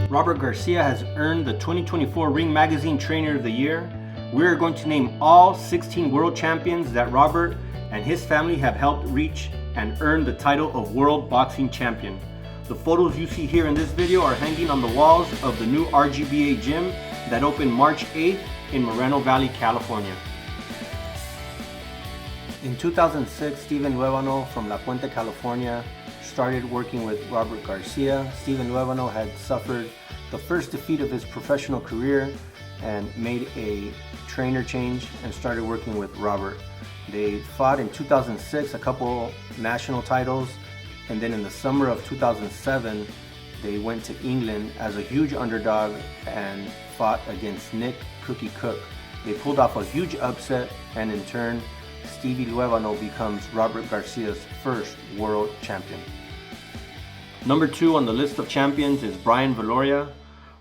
Robert Garcia has earned the 2024 Ring Magazine Trainer of the Year. We are going to name all 16 world champions that Robert and his family have helped reach and earn the title of World Boxing Champion. The photos you see here in this video are hanging on the walls of the new RGBA gym that opened March 8th in Moreno Valley, California. In 2006, Steven Luevano from La Puente, California started working with Robert Garcia. Steven Luevano had suffered the first defeat of his professional career and made a trainer change and started working with Robert. They fought in 2006 a couple national titles, and then in the summer of 2007 they went to England as a huge underdog and fought against Nick Cookie Cook. They pulled off a huge upset, and in turn Stevie Luevano becomes Robert Garcia's first world champion. Number 2 on the list of champions is Brian Viloria.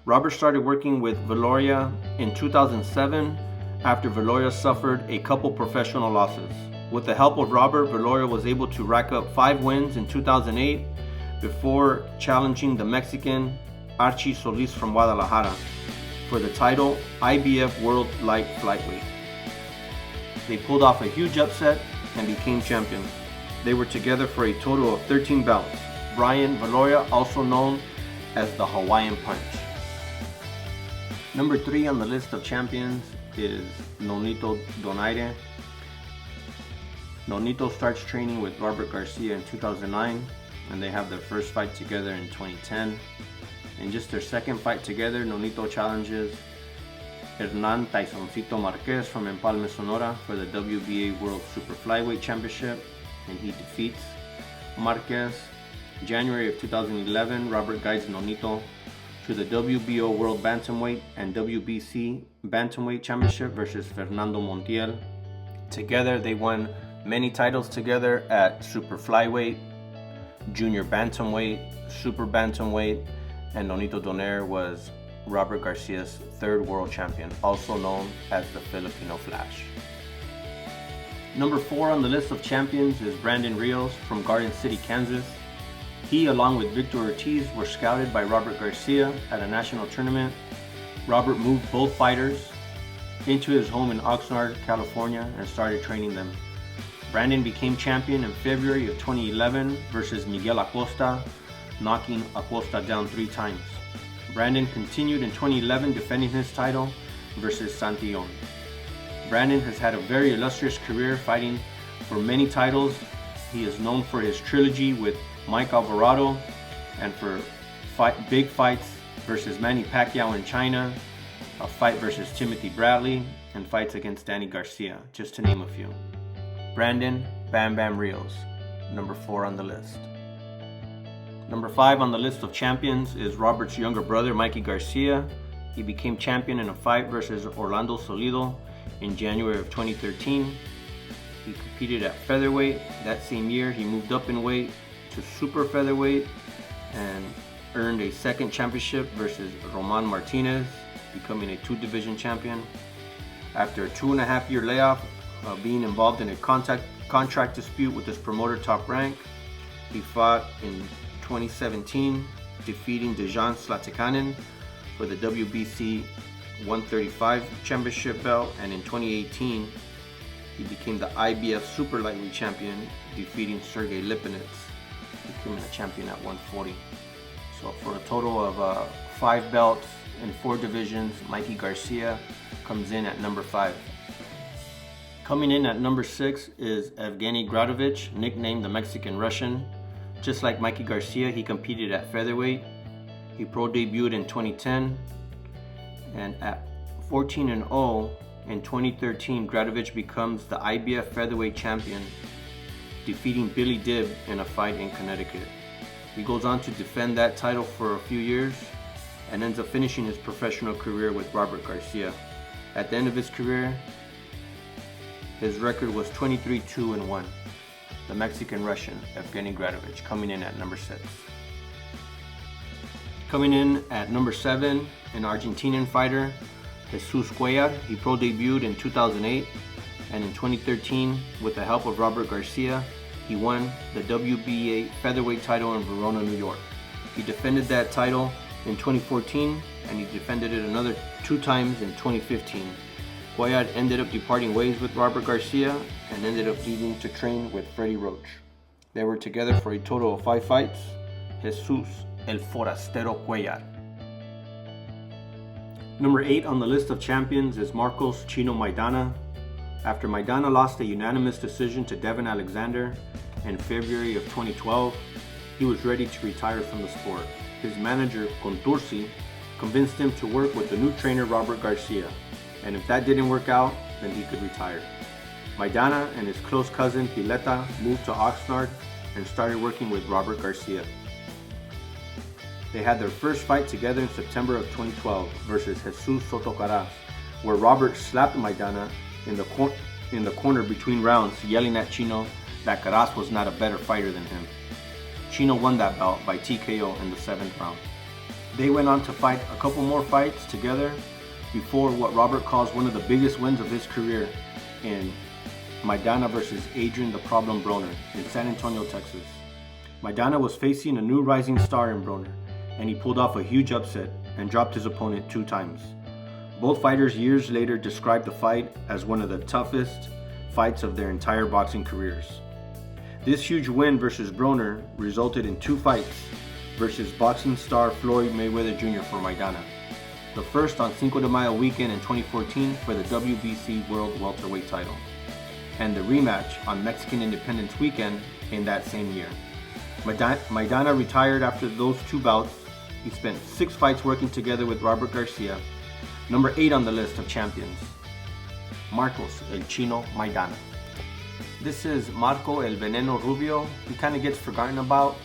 Robert started working with Viloria in 2007 after Viloria suffered a couple professional losses. With the help of Robert, Viloria was able to rack up 5 wins in 2008 before challenging the Mexican Archie Solis from Guadalajara for the title IBF World Light Flyweight. They pulled off a huge upset and became champions. They were together for a total of 13 bouts. Brian Viloria, also known as the Hawaiian Punch. Number 3 on the list of champions is Nonito Donaire. Nonito starts training with Robert Garcia in 2009, and they have their first fight together in 2010. In just their second fight together, Nonito challenges Hernan Taisoncito Marquez from Empalme, Sonora for the WBA World Super Flyweight Championship, and he defeats Marquez. January of 2011, Robert guides Nonito to the WBO World Bantamweight and WBC Bantamweight Championship versus Fernando Montiel. Together, they won many titles together at Super Flyweight, Junior Bantamweight, Super Bantamweight, and Nonito Donaire was Robert Garcia's 3rd world champion, also known as the Filipino Flash. Number 4 on the list of champions is Brandon Rios from Garden City, Kansas. He, along with Victor Ortiz, were scouted by Robert Garcia at a national tournament. Robert moved both fighters into his home in Oxnard, California, and started training them. Brandon became champion in February of 2011 versus Miguel Acosta, knocking Acosta down 3 times. Brandon continued in 2011 defending his title versus Santillon. Brandon has had a very illustrious career fighting for many titles. He is known for his trilogy with Mike Alvarado and for big fights versus Manny Pacquiao in China, a fight versus Timothy Bradley, and fights against Danny Garcia, just to name a few. Brandon Bam Bam Rios, number 4 on the list. Number 5 on the list of champions is Robert's younger brother, Mikey Garcia. He became champion in a fight versus Orlando Solido in January of 2013. He competed at featherweight. That same year, he moved up in weight to super featherweight and earned a 2nd championship versus Roman Martinez, becoming a 2-division champion. After a 2.5-year layoff, being involved in a contract dispute with his promoter Top Rank, he fought in 2017, defeating Dejan Slatikanen for the WBC 135 championship belt, and in 2018 he became the IBF Super Lightweight champion, defeating Sergey Lipinets, becoming a champion at 140. So for a total of 5 belts in 4 divisions, Mikey Garcia comes in at number 5. Coming in at number 6 is Evgeny Gradovich, nicknamed the Mexican Russian. Just like Mikey Garcia, he competed at featherweight. He pro debuted in 2010, and at 14-0 in 2013, Gradovich becomes the IBF featherweight champion, defeating Billy Dibb in a fight in Connecticut. He goes on to defend that title for a few years and ends up finishing his professional career with Robert Garcia. At the end of his career, his record was 23-2-1. The Mexican Russian, Evgeny Gradovich, coming in at number 6. Coming in at number 7, an Argentinian fighter, Jesus Cuellar. He pro debuted in 2008, and in 2013, with the help of Robert Garcia, he won the WBA featherweight title in Verona, New York. He defended that title in 2014, and he defended it another 2 times in 2015. Cuellar ended up departing ways with Robert Garcia and ended up leaving to train with Freddie Roach. They were together for a total of 5 fights. Jesus El Forastero Cuellar. Number 8 on the list of champions is Marcos Chino Maidana. After Maidana lost a unanimous decision to Devin Alexander in February of 2012, he was ready to retire from the sport. His manager, Contursi, convinced him to work with the new trainer Robert Garcia, and if that didn't work out, then he could retire. Maidana and his close cousin Pileta moved to Oxnard and started working with Robert Garcia. They had their first fight together in September of 2012 versus Jesus Soto Caras, where Robert slapped Maidana in the corner between rounds, yelling at Chino that Caras was not a better fighter than him. Chino won that bout by TKO in the 7th round. They went on to fight a couple more fights together before what Robert calls one of the biggest wins of his career in Maidana versus Adrian the Problem Broner in San Antonio, Texas. Maidana was facing a new rising star in Broner, and he pulled off a huge upset and dropped his opponent 2 times. Both fighters years later described the fight as one of the toughest fights of their entire boxing careers. This huge win versus Broner resulted in 2 fights versus boxing star Floyd Mayweather Jr. for Maidana. The first on Cinco de Mayo weekend in 2014 for the WBC World Welterweight title, and the rematch on Mexican Independence weekend in that same year. Maidana retired after those 2 bouts. He spent 6 fights working together with Robert Garcia. Number 8 on the list of champions, Marcos El Chino Maidana. This is Marco El Veneno Rubio. He kind of gets forgotten about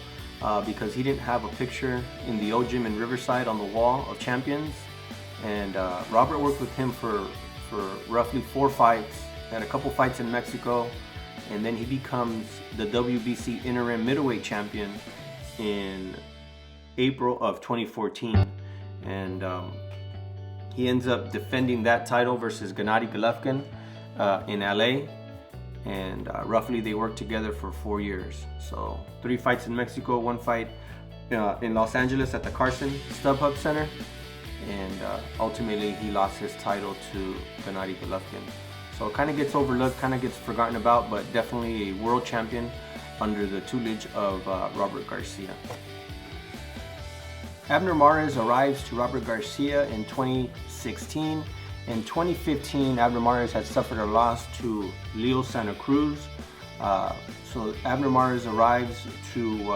because he didn't have a picture in the O Gym in Riverside on the wall of champions. And Robert worked with him for roughly 4 fights, had a couple fights in Mexico, and then he becomes the WBC interim middleweight champion in April of 2014. And he ends up defending that title versus Gennady Golovkin in LA, and roughly they worked together for 4 years. So 3 fights in Mexico, 1 fight in Los Angeles at the Carson StubHub Center, and ultimately he lost his title to Gennady Golovkin. So it kind of gets overlooked, kind of gets forgotten about, but definitely a world champion under the tutelage of Robert Garcia. Abner Mares arrives to Robert Garcia in 2016. In 2015, Abner Mares had suffered a loss to Leo Santa Cruz. So Abner Mares arrives to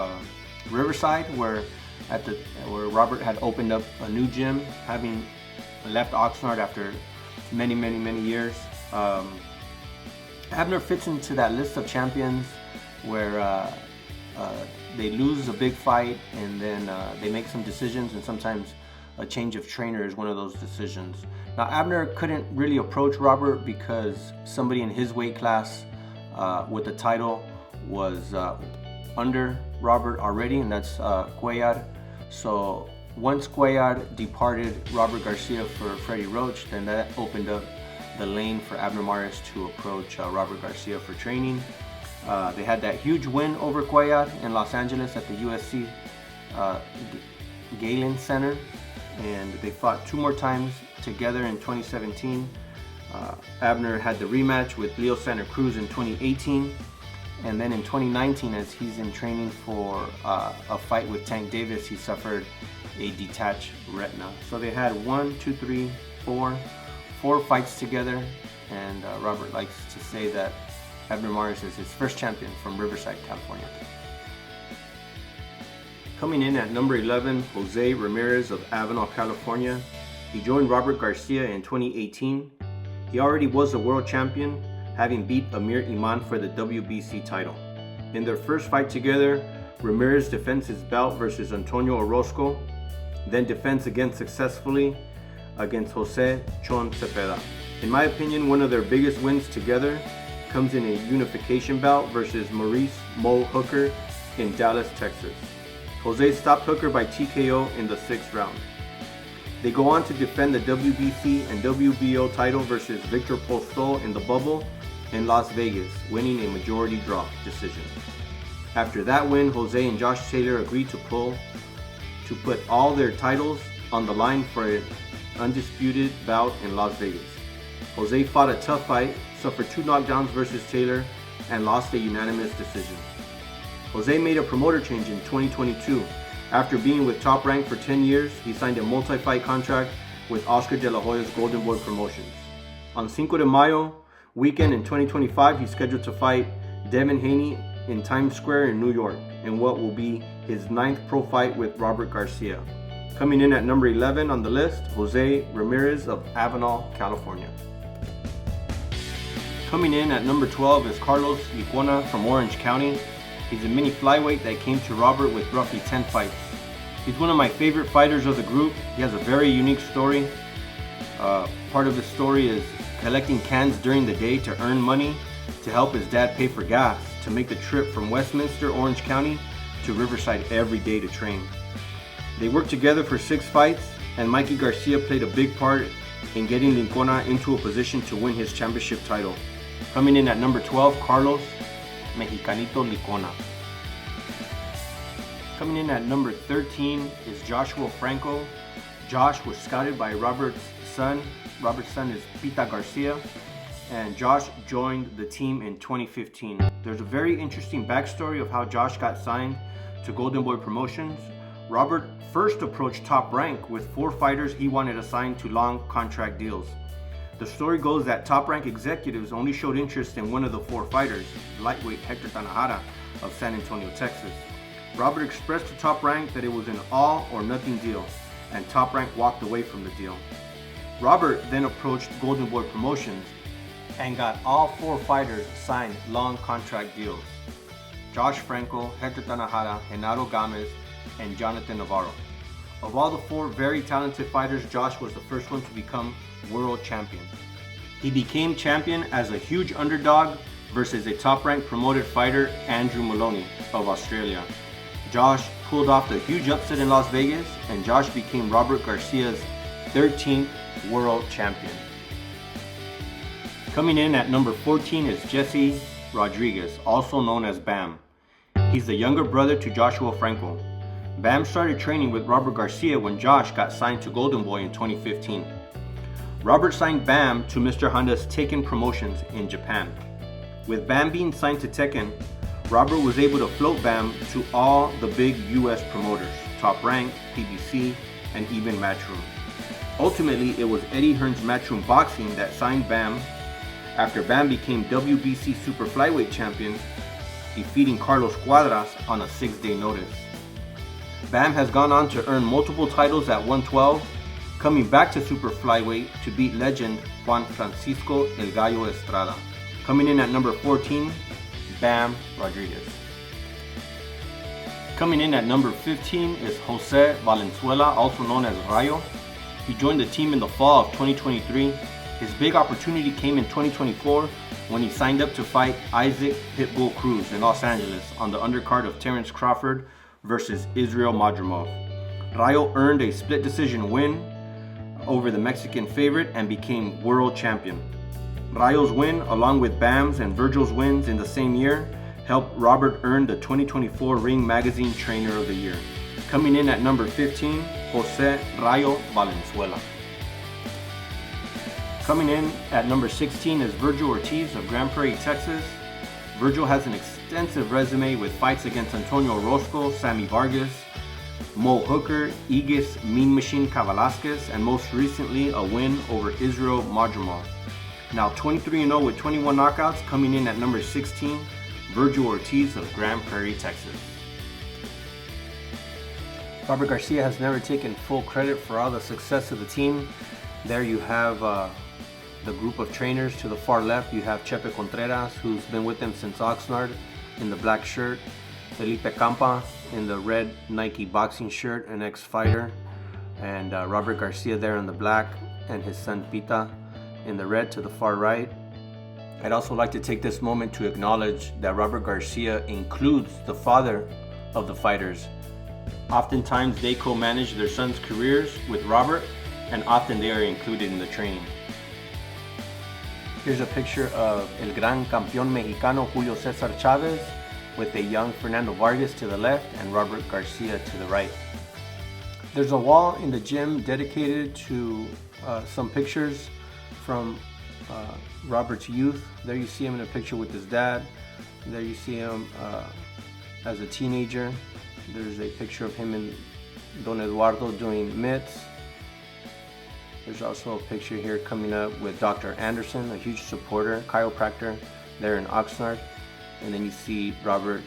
Riverside, where Robert had opened up a new gym, having left Oxnard after many years. Abner fits into that list of champions where they lose a big fight and then they make some decisions, and sometimes a change of trainer is one of those decisions. Now Abner couldn't really approach Robert because somebody in his weight class with the title was under Robert already, and that's Cuellar. So once Cuellar departed Robert Garcia for Freddie Roach, then that opened up the lane for Abner Mares to approach Robert Garcia for training. They had that huge win over Cuellar in Los Angeles at the USC Galen Center, and they fought 2 more times together in 2017. Abner had the rematch with Leo Santa Cruz in 2018, and then in 2019, as he's in training for a fight with Tank Davis, he suffered a detached retina. So they had 4 fights together, and Robert likes to say that Abner Mares is his first champion from Riverside, California. Coming in at number 11, Jose Ramirez of Avenal, California. He joined Robert Garcia in 2018. He already was a world champion, having beat Amir Iman for the WBC title. In their first fight together, Ramirez defends his bout versus Antonio Orozco, then defends again successfully against Jose Chon Cepeda. In my opinion, one of their biggest wins together comes in a unification bout versus Maurice Mo Hooker in Dallas, Texas. Jose stopped Hooker by TKO in the 6th round. They go on to defend the WBC and WBO title versus Victor Postol in the bubble in Las Vegas, winning a majority draw decision. After that win, Jose and Josh Taylor agreed to pull to put all their titles on the line for an undisputed bout in Las Vegas. Jose fought a tough fight, suffered 2 knockdowns versus Taylor, and lost a unanimous decision. Jose made a promoter change in 2022. After being with Top Rank for 10 years, he signed a multi-fight contract with Oscar De La Hoya's Golden Boy Promotions. On Cinco de Mayo weekend in 2025, he's scheduled to fight Devin Haney in Times Square in New York in what will be his 9th pro fight with Robert Garcia. Coming in at number 11 on the list, Jose Ramirez of Avenal, California. Coming in at number 12 is Carlos Licona from Orange County. He's a mini flyweight that came to Robert with roughly 10 fights. He's one of my favorite fighters of the group. He has a very unique story. Part of the story is collecting cans during the day to earn money to help his dad pay for gas to make the trip from Westminster, Orange County to Riverside every day to train. They worked together for 6 fights, and Mikey Garcia played a big part in getting Licona into a position to win his championship title. Coming in at number 12, Carlos Mexicanito Licona. Coming in at number 13 is Joshua Franco. Josh was scouted by Robert's son. Robert's son is Pita Garcia, and Josh joined the team in 2015. There's a very interesting backstory of how Josh got signed to Golden Boy Promotions. Robert first approached Top Rank with 4 fighters he wanted assigned to long contract deals. The story goes that Top Rank executives only showed interest in one of the 4 fighters, lightweight Hector Tanajara of San Antonio, Texas. Robert expressed to Top Rank that it was an all or nothing deal, and Top Rank walked away from the deal. Robert then approached Golden Boy Promotions and got all 4 fighters signed long contract deals: Josh Franco, Hector Tanajara, Genaro Gomez, and Jonathan Navarro. Of all the 4 very talented fighters, Josh was the first one to become world champion. He became champion as a huge underdog versus a top-ranked promoted fighter, Andrew Maloney of Australia. Josh pulled off the huge upset in Las Vegas, and Josh became Robert Garcia's 13th world champion. Coming in at number 14 is Jesse Rodriguez, also known as Bam. He's the younger brother to Joshua Franco. Bam started training with Robert Garcia when Josh got signed to Golden Boy in 2015. Robert signed Bam to Mr. Honda's Tekken Promotions in Japan. With Bam being signed to Tekken, Robert was able to float Bam to all the big US promoters, Top Rank, PBC, and even Matchroom. Ultimately, it was Eddie Hearn's Matchroom Boxing that signed Bam after Bam became WBC Super Flyweight Champion, defeating Carlos Cuadras on a 6-day notice. Bam has gone on to earn multiple titles at 112, coming back to Super Flyweight to beat legend Juan Francisco El Gallo Estrada. Coming in at number 14, Bam Rodriguez. Coming in at number 15 is Jose Valenzuela, also known as Rayo. He joined the team in the fall of 2023. His big opportunity came in 2024 when he signed up to fight Isaac Pitbull Cruz in Los Angeles on the undercard of Terrence Crawford versus Israel Madrimov. Rayo earned a split decision win over the Mexican favorite and became world champion. Rayo's win, along with Bam's and Virgil's wins in the same year, helped Robert earn the 2024 Ring Magazine Trainer of the Year. Coming in at number 15, Jose Rayo Valenzuela. Coming in at number 16 is Virgil Ortiz of Grand Prairie, Texas. Virgil has an extensive resume with fights against Antonio Orozco, Sammy Vargas, Mo Hooker, Igis Mean Machine Kavalasquez, and most recently a win over Israel Madrimov. Now 23-0 with 21 knockouts. Coming in at number 16, Virgil Ortiz of Grand Prairie, Texas. Robert Garcia has never taken full credit for all the success of the team. There you have the group of trainers. To the far left, you have Chepe Contreras, who's been with them since Oxnard in the black shirt. Felipe Campa in the red Nike boxing shirt, an ex-fighter. And Robert Garcia there in the black, and his son Pita in the red to the far right. I'd also like to take this moment to acknowledge that Robert Garcia includes the father of the fighters. Oftentimes they co-manage their sons' careers with Robert, and often they are included in the training. Here's a picture of El Gran Campeón Mexicano Julio Cesar Chavez with a young Fernando Vargas to the left and Robert Garcia to the right. There's a wall in the gym dedicated to some pictures from Robert's youth. There you see him in a picture with his dad. There you see him as a teenager. There's a picture of him and Don Eduardo doing mitts. There's also a picture here coming up with Dr. Anderson, a huge supporter, chiropractor, there in Oxnard. And then you see Robert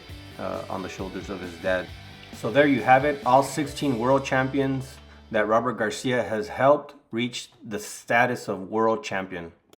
on the shoulders of his dad. So there you have it, all 16 world champions that Robert Garcia has helped reach the status of world champion.